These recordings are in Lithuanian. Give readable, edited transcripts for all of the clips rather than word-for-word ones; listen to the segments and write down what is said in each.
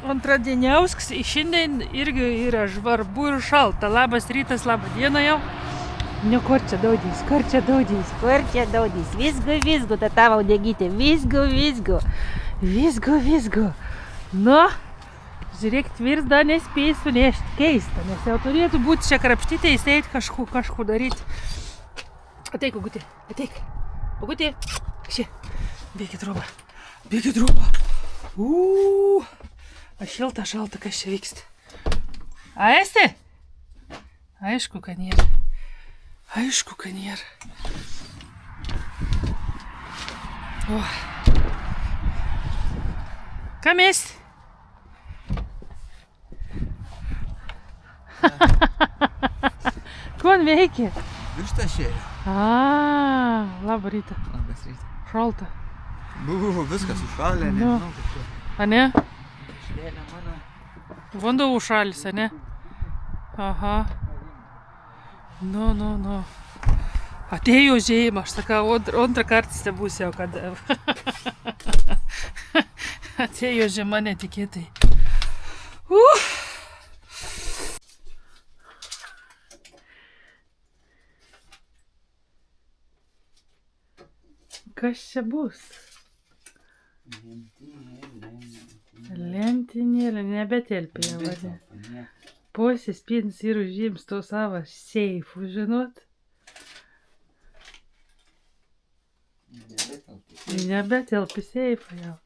Antradieniausks, šiandien irgi yra žvarbu ir šalta. Labas rytas, labą dieną jau. Nu, kur čia daudys, Vizgu, ta tavo degytė, vizgu. Nu, žiūrėkit, virs dar nespėjai sunešti, keista, nes jau turėtų būti čia krapštyti, įseit kažkur daryti. Ateik, Ugutė, ateik. Ugutė, šia, bėkit roba. Šilta, kas čia vyksta. A, esti? Aišku, kad nėra. O. Kam esi? Kuon veikia? Višta šėja. Labą rytą. Labas rytas. Šalta. Viskas užšalė, Nu. nežinau kaip čia. A ne? Švėlė mano. Vanduo užšalis, a ne? Aha. Nu. Atėjo žiema, aš sakau, antrą kartą stebus jau, kad atėjo žiema netikėtai. Kas čia bus? Lentynėlė, nebetelpė jau, vadė. Posispins ir užims to savo seifų, žinot? Nebetelpi seifą jau.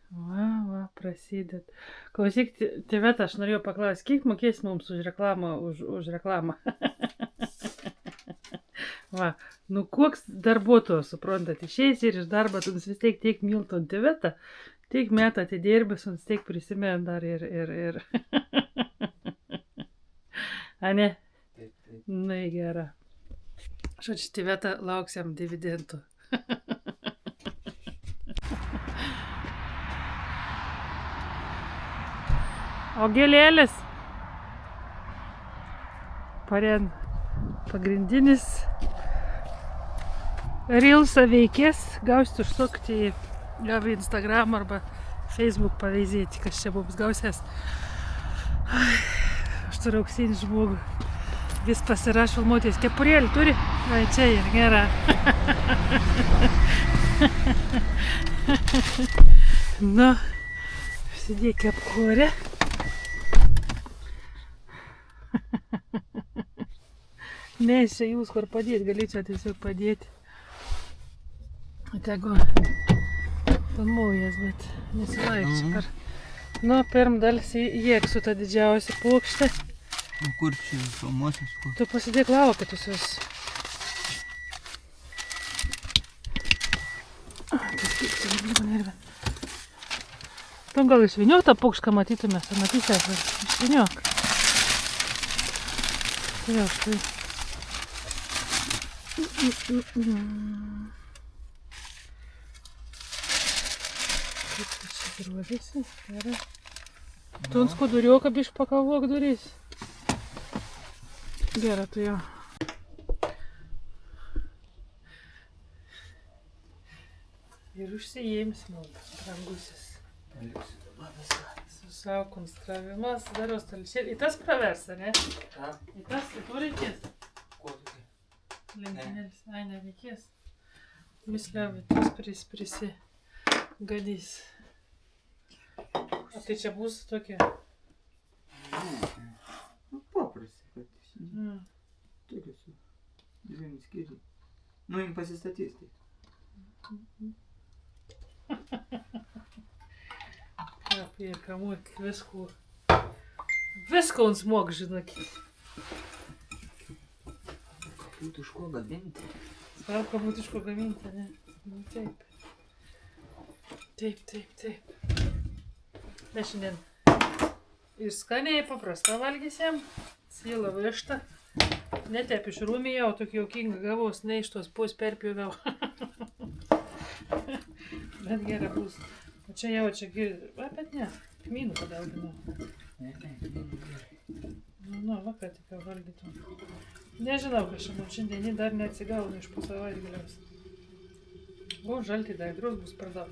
Va, prasidėt. Klausyk, tėvet, aš norėjau paklausti, kiek mokės mums už reklamą, už reklamą? Va, nu koks darbuotojas, suprantat, išeis ir iš darbo, tu vis tiek milton tėvetą, tiek metą atidirbęs, un tiek prisimena dar ir. A ne? Taip. Nu, gera. Žodžiu, tėvetą lauksiam dividendų. O gėlėlis? Pagrindinis Reelsą veikės, gausit užsukti į Instagram arba Facebook paveizėti, kas čia mums gausės. Aš turiu auksinį žmogų. Vis pasiraš filmuotis. Kepurėlį turi? Ai, čia ir gera. Nu, užsidėk kepurę. Ne, čia jūs kur padėti, gali čia tiesiog padėti. Tegu filmuojas, bet nesilaikčiau per... Nu, pirm dalis jėgsiu tą didžiausią plokštę. Nu, kur čia filmuosius? Tu pasidėk lauką visus. Tu gal išvyniok tą paukšką matytumės, ar matysės, išvyniok. Tai jau štai. Kaip tu čia ruožėsi? Gerai. Tu ant skuduriuką biškį pakalvok durys. Gerai, tu jau. Ir užsiėms mums, brangusis. Su savo konstravimas, daros talšėlį. Į tas pravers, ne? Ką? Į tas, į to reikės. Ko tokia? Lentynėlis, ai, nereikės. Misliavai, tas prisigadys. O tai čia bus tokia? Nu, paprastai, kad tokia su dviem skiriai. Nu, jim pasistatys tai. Apie kamuot visko ant smog, žinokit. Būtų iš ko gaminti. Svarbu, būtų iš ko gaminti, ne? Nu, taip. Taip. Mes šiandien ir skaniai paprastą valgysim. Sėlą vištą. Netep iš rūmėje, o tokį jaukingą gavos, ne iš tos pus perpjoviau. Bet gerai bus. O čia jau, bet ne, kmynų padauginau. Ne, gerai. Nu, va, ką tik valgytum. Nežinau, kad šiandien dar neatsigaunu iš pusavaitgaliaus. O, žalti daidrus bus per daug.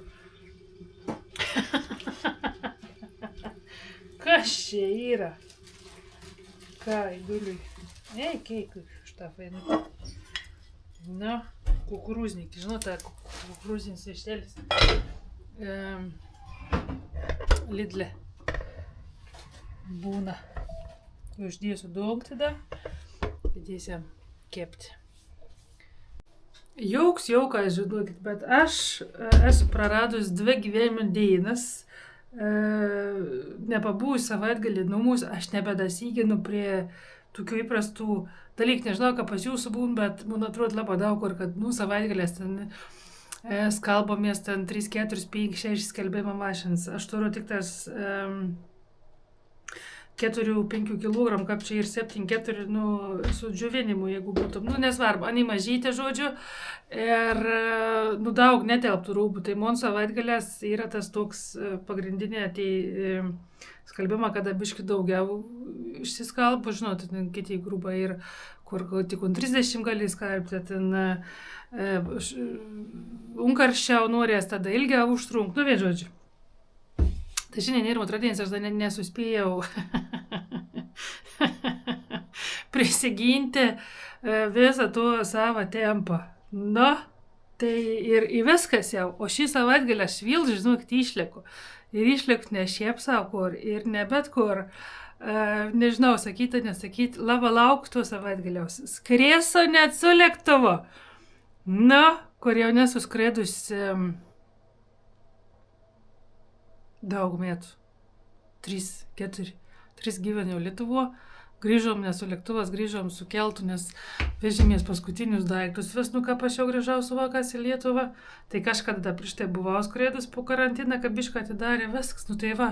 Kas čia yra? Ką, įguliui? Keikui, šitą fainutę. Na, kukurūznikį, žinote, kukurūzinis vištelis. Lidle būna. Uždėsiu daug tada, įdėsiu kepti. Jauks, žinokit, bet aš esu praradus 2 gyvenimo dienas. Nepabūsiu savaitgalį namus, aš nebedasyginu prie tokių įprastų dalykų. Nežinau, ką pas jūsų būn, bet man atrodo labai daug kur, kad savaitgalės ten skalbomės ten 3, 4, 5, 6 skalbimo mašinas. Aš turiu tik tas 4-5 kg, kaip čia ir 7-4, su džiovinimu, jeigu būtų. Nesvarbu, ani mažytė, žodžiu. Ir, daug netelptų rūbų. Tai man savaitgalės yra tas toks pagrindinė, tai skalbimą, kada biški daugiau išsiskalbu, žinot, kiti grūbai ir kur tik 30 gali skalbti, ten unkarščiau norės, tada ilgiau užtrunk, vien žodžiu. Tai šiandien yra tradicija, aš dar nesuspėjau prisiginti visą to savo tempą. Tai ir viskas jau, o šį savaitgalį aš vėl, žinokit, išlieku. Ir išlieku ne šiaip savo kur, ir ne bet kur. Nežinau, sakyti, nesakyti, labai lauk to savaitgaliaus. Skrieso net su lėktuvu. Kur jau nesuskredus daug metų. 3 gyveniau Lietuvo. Grįžom ne su lėktuvas, grįžom su keltu, nes vežimės paskutinius daiktus. Vis, ką pašiau grįžau su vakas į Lietuvą. Tai kažkada prieš tai buvau skredus po karantiną, kad bišką atidarė viskas. Tai va,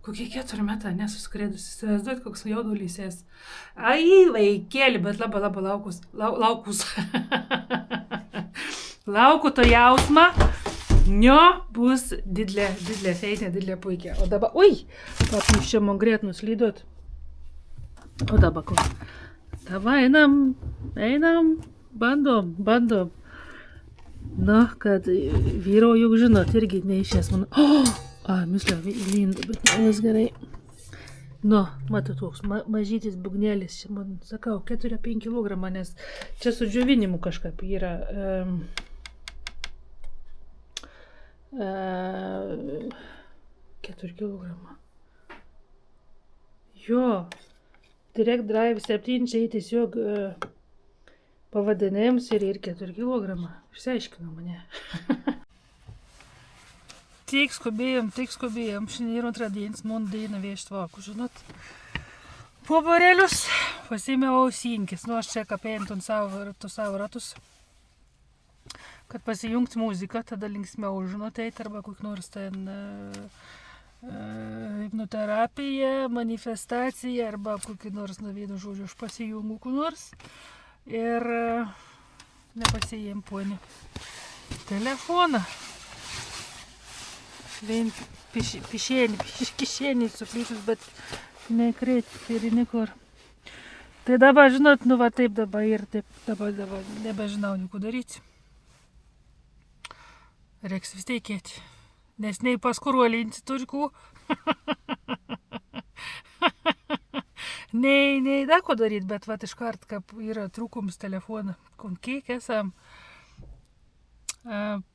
kokie 4 metai nesuskredus. Įsivaizduot, koks jaudulys ės. Ai, vaikėlį, bet labai laukus. Lauku to jausmą. Bus didelė feitinė, didelė puikia. O dabar, papus čia man greit nuslydot. O dabar kur? Dabar einam, bandom. Kad vyro juk žinot, irgi neišės man. Misliau, linda, bet vis gerai. Matot, toks mažytis bugnėlis, čia man, sakau, 4-5 kg, nes čia su džiovinimu kažkaip yra. 4 kg. Direct Drive 7 čia tiesiog pavadinėms ir 4 kg. Išsiaiškino mane. Tik skubėjom. Šiandien yra tradicinis, man daina viešt vakų, žinot. Po barelius pasėmiau ausinkis. Aš čia kapėjant savo ratus. Kad pasijungti muziką, tada linksmiau, žinot, arba kokį nors ten hipnoterapija, manifestacija, arba kokį nors, vienu žodžiu, aš pasijungu kokį nors ir nepasijėm ponį telefoną. Vien kišenį suplyšus, bet nekreit ir niekur. Tai dabar, žinot, taip dabar ir taip, dabar nebežinau nieko daryti. Reiks vis teikėti, nes nei paskuruolinti turku, nei da ko daryti, bet iškart, kaip yra trūkums telefoną, kiek esam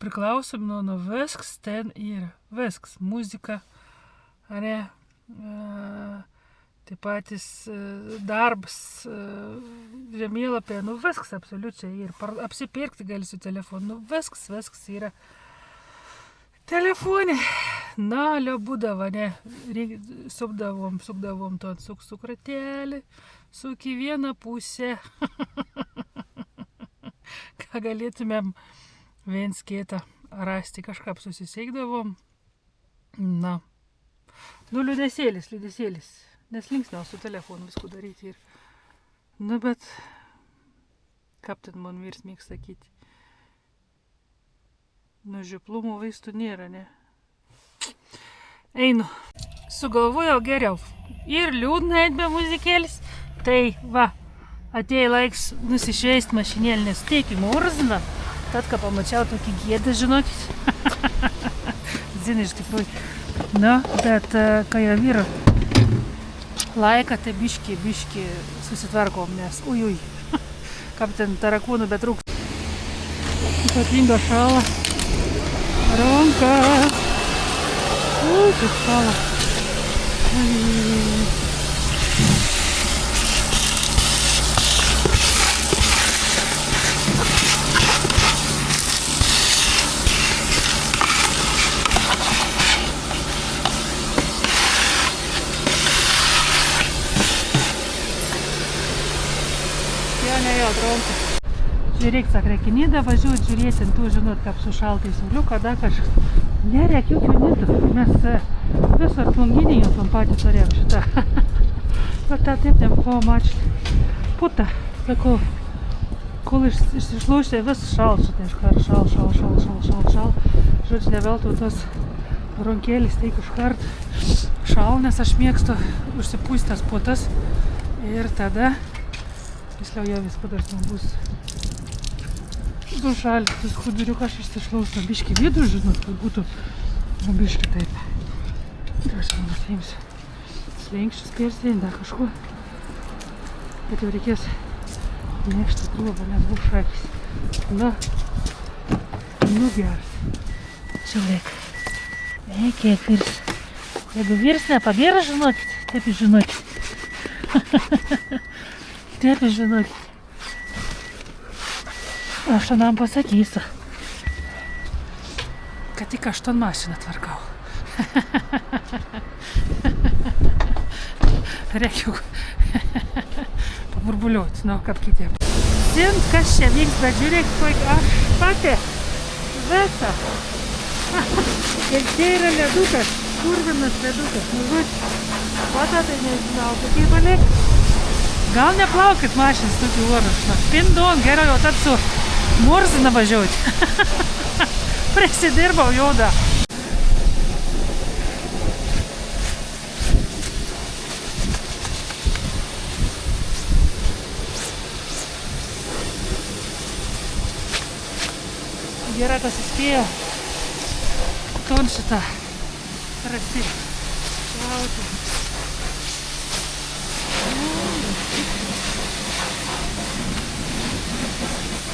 priklausom nuo viskas ten yra, viskas, muzika, taip patys darbas, žemėlapė, viskas absoliučiai ir apsipirkti gali su telefonu, viskas yra. Telefonė. Būdavo, sukdavom to sukratelį, suki vieną pusę. Ką galėtumėm viens kitą rasti, kažką susiseikdavom. Liūdesėlis, nes linksmiau su telefonu viskų daryti. Bet, kaip ten man vyrs mėg sakyti. Žioplumo vaistų nėra, ne? Einu. Sugalvojau geriau. Ir liūdna eit be muzikėlis. Tai va, atėjo laiks nusišveist mašinėlį, nes tiek įmurzina. Tad, ką pamačiau tokį gėdą, žinokit. Zini, iš tikrųjų. Bet, kai jau vyro laiką, tai biški susitvarkom, nes ujui, kaip ten tarakūnų betrūks. Ypatingo šalą. Ranka. Kaip šalą. Žiūrėk, sakė, nidą važiuot, žiūrėsim, tu žinot, kaip su šaltai sauliu, kada kažkas. Nereik jokių nidų, mes visą artlunginį jau tom patį turėjom šitą. Bet tą taip nebuvo mačyti. Puta, sakau, kol išsišlaušė, vis šal šitą iškart, šal. Žodžiu, neveltų tos ronkėlis, tai iškart šal, nes aš mėgstu užsipūstęs putas. Ir tada, visliau jau vis padars man bus. Sušalį, tas chuduriukas išsišlausto biškį vidų, žinot, kad būtų biškį taip. Tai aš man atsiimsiu slenkščius persėdinti, dar kažkuo. Bet jau reikės nešti krūvą, nes bus šakis. Nu geras. Žiūrėk. Kiek virs. Jeigu virs nepagėra, žinokit, taip ir žinokit. Taip ir žinokit. Aš anam pasakysiu, kad tik aš ton mašiną tvarkau. Reikia paburbuliuoti, nu, kaip kitiem. Sint, kas čia vyks, bet žiūrėk, aš pati visą. Ir čia yra ledukas, kurvinas ledukas. Nu, žodžiu, pata tai nežinau, kokie palik. Gal neplaukit mašinas tokių orų. Pindon, geriau jau tapsiu Morzina važiuoti. Prisidirbau jau da. Gerai, kas įspėjo. Ton šitą rasti. Šauti.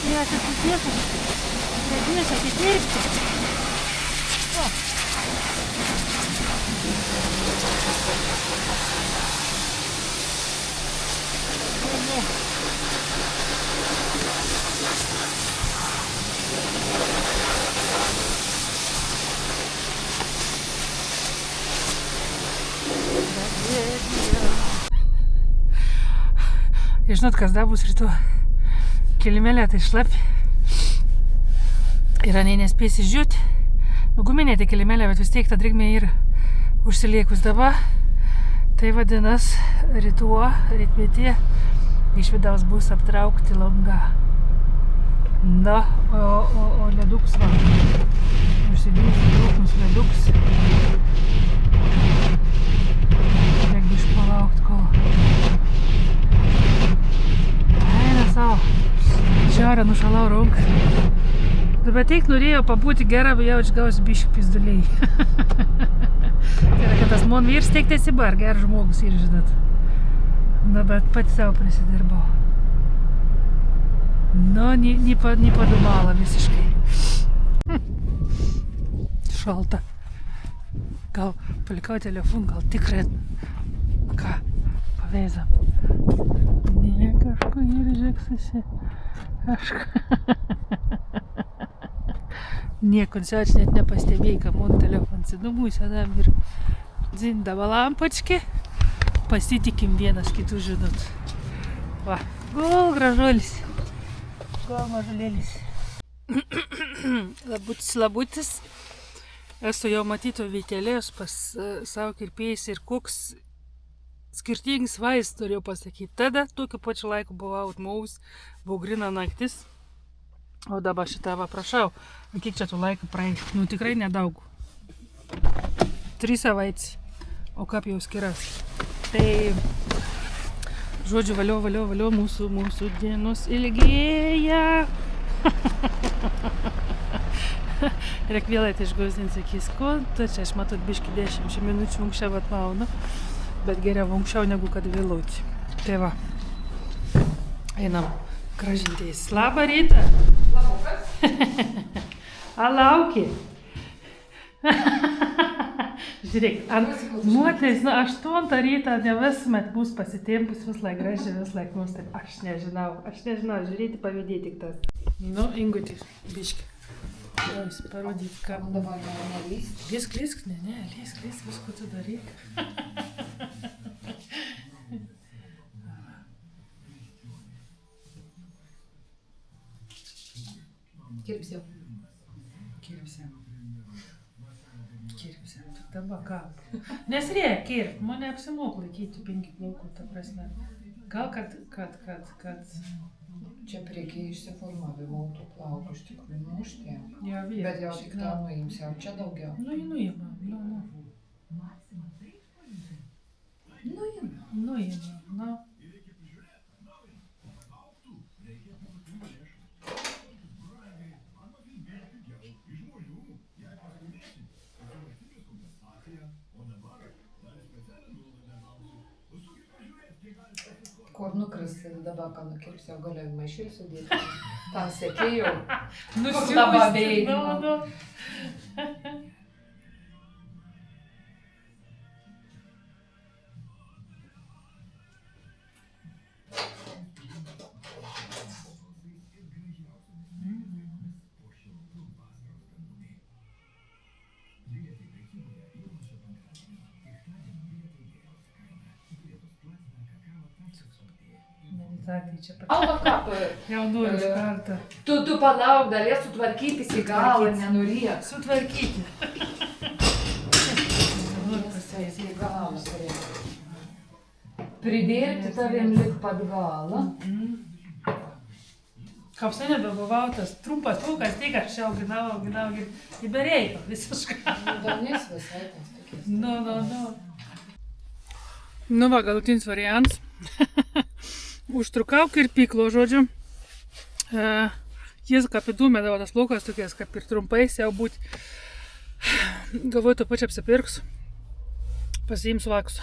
Я сейчас уехал, надеюсь, а теперь žinot, kas dar bus rytoj. Kilimelė tai šlapi. Ir anei nespėsi žiūti. Nu, guminė tai kilimelė, bet vis tiek ta drėgmė yra užsiliekus dabar. Tai vadinas rytmetė iš vidaus bus aptraukti langą. Na, o leduks va. Užsidėjusi trūknus leduks. Reikia biškį palaukti, kol eina savo. Žiaurę nušalau ranką. Bet teik norėjau pabūti gerą, bet jau išgausiu biškį pizduliai. Tai yra, kad tas mon vyrs teik tesibar, geras žmogus ir žinot. Na, bet pati savo prisidirbau. Nu, nepadumala visiškai. Šalta. Gal palikau telefoną, gal tikrai. Ką, paveizam. Ne, kažko ir žeksasi. Nieko, aš net nepastebėjau, kad mano telefonas įdomu, sėdam ir dzindavo lampočki. Pasitikim vienas kitų, žinot. Va, gal gražuolis, gal mažulėlis. Labutis. Esu jau matyto veitelės pas savo kirpėjais ir koks skirtingas vaizdas turėjau pasakyti. Tada tokiu pačiu laiku buvau atmaus, buvo grina naktis. O dabar šitą va prašau, kiek čia tų laikų praeis? Nu tikrai nedaug. 3 savaitės, o kaip jau skiras. Tai, žodžiu, valio, mūsų dienos ilgėja. Reik vėl išgausdinti, sakys, ko, tai čia aš matot biškį 10 minučių anksčiau atmaunu. bet geriau anksčiau negu kad vėluoti. Tai va, einam gražintis. Labą rytą. Labukas. A, lauki. Žiūrėk, moteris, 8 rytą ne visuomet bus pasitempus, vis laik gražiai, vis laik mums taip. Aš nežinau, žiūrėti, pavydėti tik tas. Nu, Ingutis, biški. Jūs parodyt, ką. Dabar nelįst. Lysk, ne, lysk, visko tu daryk. Kirpsiu. Kirpsiam. Dabar ką? Nes reikia kirpt, mane apsimok laikyti 5 plaukų, ta prasme. Gal kad... Čia priekyje išsiformavimo tų plaukų iš tikrųjų muštė. Jo, Bet jau tik tą nuimsi, ar čia daugiau? Nuimam. Nuimam. Kur nukristi dabar, ką nukirpsiu, galiu maišėlį sudėti. Tam sekėjau. Nusiųsti. Nu. Meditacija čia pat. Alba ką? Jau noriu iš karto. Tu palauk, galės sutvarkyti į galą, nenuriek. Sutvarkyti. Į galą turėtų. Pridėti tavim lik pat galą. Kapsa nebebuvau, tas trumpas plaukas, tik aš čia auginau ir bereiko visiškai. Danės visai tas tokias. Nu. Nu va, galutinis variants. Užtrukau kirpyklo, žodžiu. Jis kaip įdūmėdavo tas plaukas tokias, kaip ir trumpais jau būti. Galvoju, to pačią apsipirksiu. Pasiimsiu vaksų.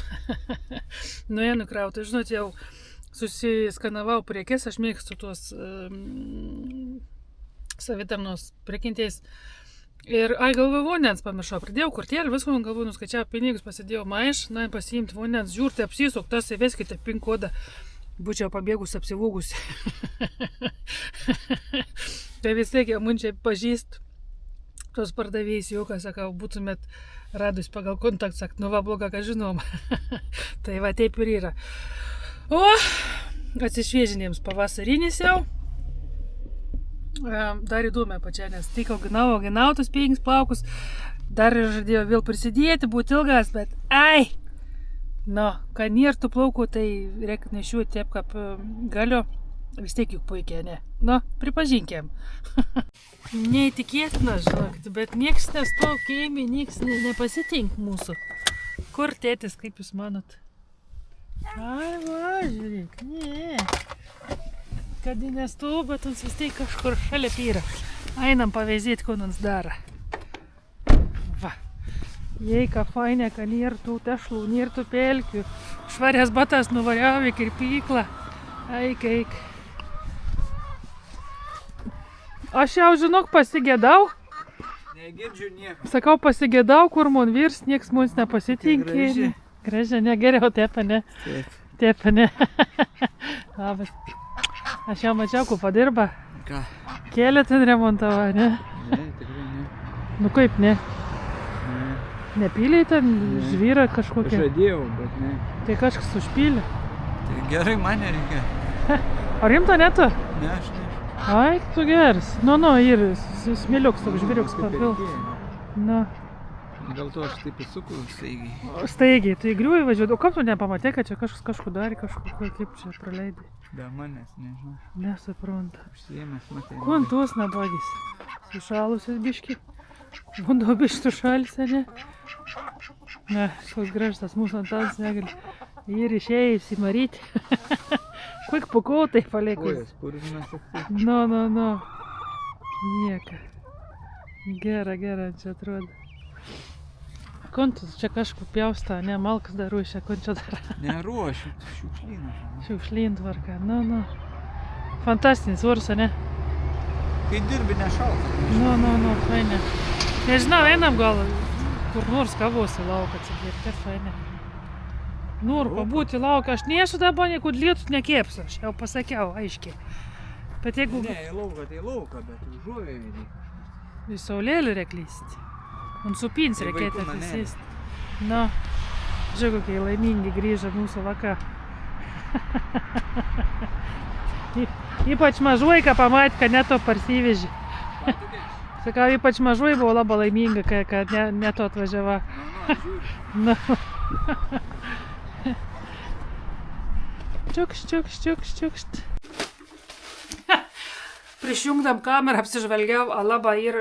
Nuėjau krauti. Žinot, jau susiskanavau prekes, aš mėgstu tuos savitarnos prekintės. Ir, galvoju, vonens pamiršau. Pridėjau kortelį, viską, galvoju, nuskaičiau pinigus, pasidėjau maiš, pasiimti vonens, žiūrite, apsisuk, tas įveskite PIN kodą. Būčiau pabėgus apsivūgusi. Tai vis tiek jau man čia pažįst tos pardavėjus, jau, ką sakau, būtumėt radus pagal kontaktą, sak, nu va, bloga, ką žinom. Tai va, taip ir yra. O, atsišviežinėms pavasarinis jau. Dar įdomiai pačia, nes tik auginau tos 5 plaukus. Dar ir žadėjau vėl prisidėti, būti ilgas, bet nu, kad nėra tų plaukų, tai reikia nešiuoti taip, kaip galiu. Vis tiek juk puikiai, ne? Nu, pripažinkim. Neįtikėtina, žinokit, bet nieks nestokiai, nieks nepasitink mūsų. Kur tėtis, kaip jūs manot? Ai, va, žiūrėk, ne. Kad nestovi, bet mums vis tiek kažkur šalia pyra. Einam paveizėti, ko mums daro. Va. Jei, ką fainė, kad nėra tų tešlų, nėra tų pelkių. Švarės batas nuvariau į kirpyklą. Eik. Aš jau, žinok, pasigėdau. Negirdžiu nieko. Sakau, pasigėdau, kur man virs, nieks mums nepasitinkė. Gražiai, ne, geriau tepa, ne? Tepa, ne. Labas. Aš jau mačiau, ko padirba. Ką? Kėlė ten remontavo, ne? Ne, tikrai ne. Nu kaip, ne? Nepylė ten žvyrą kažkokią? Žadėjau, bet ne. Tai kažkas užpylė. Tai gerai, man nereikia. Ar rimto netu? Ne, aš ne. Ai, tu geras. Nu, ir smėliuks, toks žvyriuks papil. Nu. Dėl to aš taip įsukau staigiai. Staigiai, tu įgriuvi važiuoti. O kaip tu nepamatė, kad čia kažkur darė, kažkur kaip čia praleidai? Be manęs, nežinau. Nesupranta. Užsiėmęs, matai. Kun tuos nabagis? Sušalusias biški. Vanduo biški sušalis, ne? Ne, koks gražas mūsų Antanas negali. Ir išėjęs į maryti. Kuik pukau tai palikus. Kojas purvinas aktai. Nu. Nieka. Gera, čia atrodo. Kontu čia kažkur pjaustą, ne, malkas dar ruošia, kon čia dar Neruošiu, šiukšlyną. šiukšlyn tvarka. Nu. Fantastinis ursa, ne? Kai dirbi nešalta. Nu, fainė. Nežinau, einam gal kur nors kavos į lauką atsigirti, fainė. Noriu pabūti lauką, aš nesu dabar niekur lietus nekėpsiu, aš jau pasakiau, aiškiai. Bet jeigu Ne, į lauką, bet užuovė vidį. į saulėlį reklysti, ant supins Tai reikėtų vaikų nameliai. atsisėsti. Nu, žiūrėk, kokie laimingi grįžę mūsų vaka. Ypač mažuoj, ką pamatė, kad neto parsivežė. Sakau, ypač mažuoj buvo labai laiminga, kad neto atvažiava. Nu. Čiukšt. Prišjungdam kamerą apsižvalgiau, alaba ir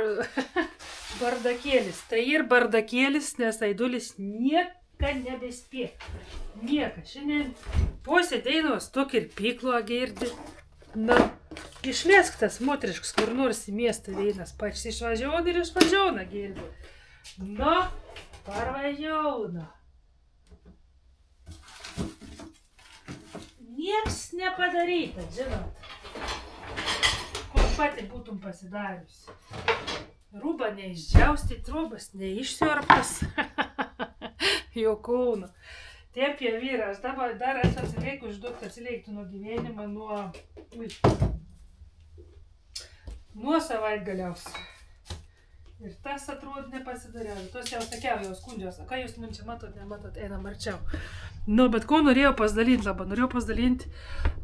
bardakėlis. Tai ir bardakėlis, nes Aidulis nieka nebespė. Nieka. Šiandien posėdėjinos to kirpyklo girdi. Na, išlėsk tas moteriškas, kur nors į miestą veinas. Pač išvažiauna ir išvažiauna girdi. Na, parvažiauna. Nieks nepadaryta, žinot. Kur pati būtum pasidarius. Rūba neišdžiausti, trobas neišsiorpas. Jo kauna. Taip jie vyra, aš dabar dar atsileiku išduoti, atsileiktų nuo gyvenimą, nuo savaitgaliaus. Ir tas atrodo nepasidariau. Tos jau sakiau, jau skundžios. Ką jūs man čia matot, nematot, einam arčiau. Nu, bet ko norėjau pasidalinti labai. Norėjau pasidalinti.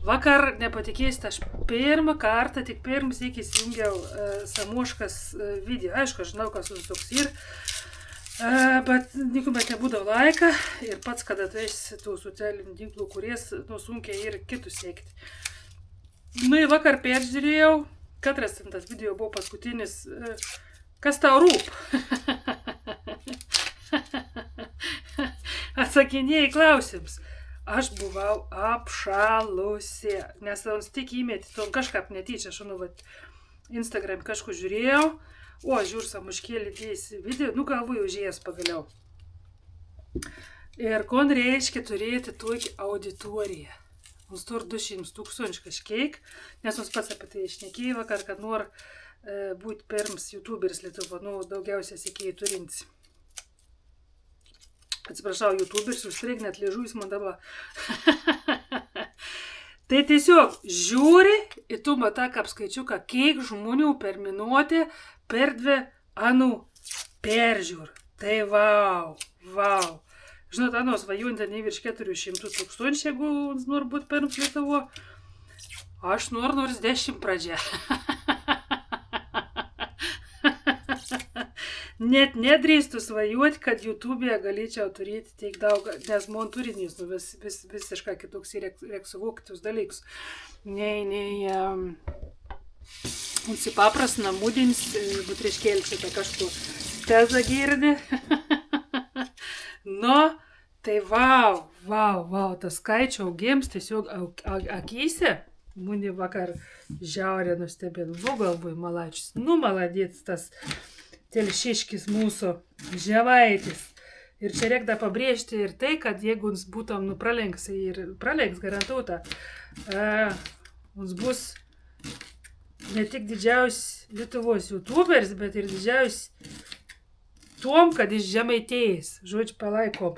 Vakar, nepatikėsite, aš pirmą kartą, tik pirmas iki įsijungiau Samoškas video. Aišku, aš žinau, kas jūs toks ir. Bet niekuomet nebūdavo laiką. Ir pats, kada tu esi tų socialinių tinklų, kuries sunkiai ir kitus siekti. Nu, vakar peržiūrėjau. Katras tas video buvo paskutinis. Kas tau rūp? Atsakinėjai klausimus. Aš buvau apšalusi, nes ons tik įmėti, ton kažkaip netyčia, aš Instagram kažkur žiūrėjau, o žiūr Samuškėlį dėsi video, galvoju užėjęs pagaliau. Ir kon reiškia turėti tokį auditoriją. Mums tur 200,000 kažkiek, nes mums pats apie tai išnekėjai vakar, kad nori būti pirms YouTuberis Lietuva, daugiausiai sekėjai turintis. Atsiprašau, YouTuberis užstreik, net liežuvis man dabar. Tai tiesiog žiūri ir tu matai apskaičiuką, kiek žmonių per minutę per 2 anų peržiūr. Tai vau. Žinot, anos svajūnta ne virš 400,000, jeigu nori būti pirms Lietuvo. Aš noriu nors 10 pradžia. Net nedrįstų svajuoti, kad YouTube'e galėčiau turėti tiek daug, nes man turinys visiškai kitoks ir reikia suvokti kitus dalykus. Nei paprastas namudinis, būt reiškėlčiai, tai kažkur tezą girdi. Nu, tai vau, tas skaičių augims tiesiog akyse. Muni vakar žiaurė nustebėt, galvoj malačius. Maladėts tas telšiškis mūsų ževaitis. Ir čia reikia pabrėžti ir tai, kad jeigu mums būtum pralenks ir pralenks garantuota, mums bus ne tik didžiausias Lietuvos YouTuberis, bet ir didžiausias tom, kad iš Žemaitijos. Žodžiu, palaikom.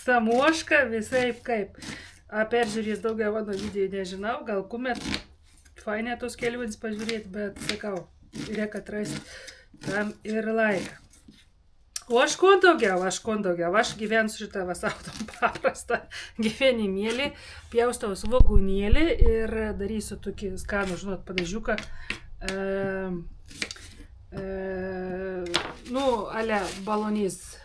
Samoška visai kaip. Peržiūrės daugiau mano video, nežinau, gal kuomet fainė tos kelionės pažiūrėti, bet sakau, reikia atrasti tam ir laiką. O aš ko daugiau, aš gyvensiu šitą vasautom paprastą gyvenimėlį, pjaustau svogūnėlį ir darysiu tokį skanų, žinot, padažiuką, ale balonys,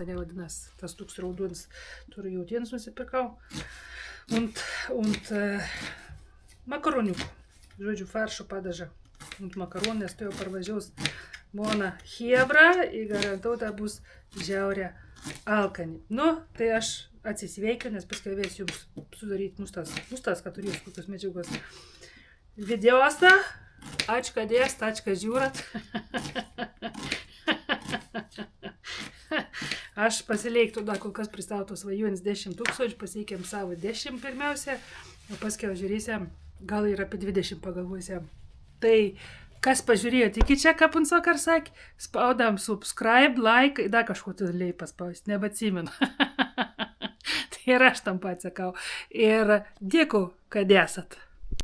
ane vadinas, tas toks raudonis, turiu jautienos nusipirkau, und makaroniukų, žodžiu, faršo padažą, und makaronės, tai jau parvažiaus mona Hebra ir garantuota bus žiaurė alkanį. Tai aš atsisveikiu, nes paskui vėsiu jums sudaryti mustas, kad turės kokios medžiagos videosta. Ačiū, kad žiūrat. Aš pasileiktų dar kol kas pristato svajonės 10 000, pasiekėm savo 10 pirmiausia, o paskiau žiūrėsim, gal ir apie 20 pagalvosim. Tai kas pažiūrėjo, iki čia, kaip ant sakar sakė, spaudam subscribe, like, dar kažko turėjai paspausti, nebeatsimenu. Tai ir aš tam pat sakau. Ir dėkui, kad esat.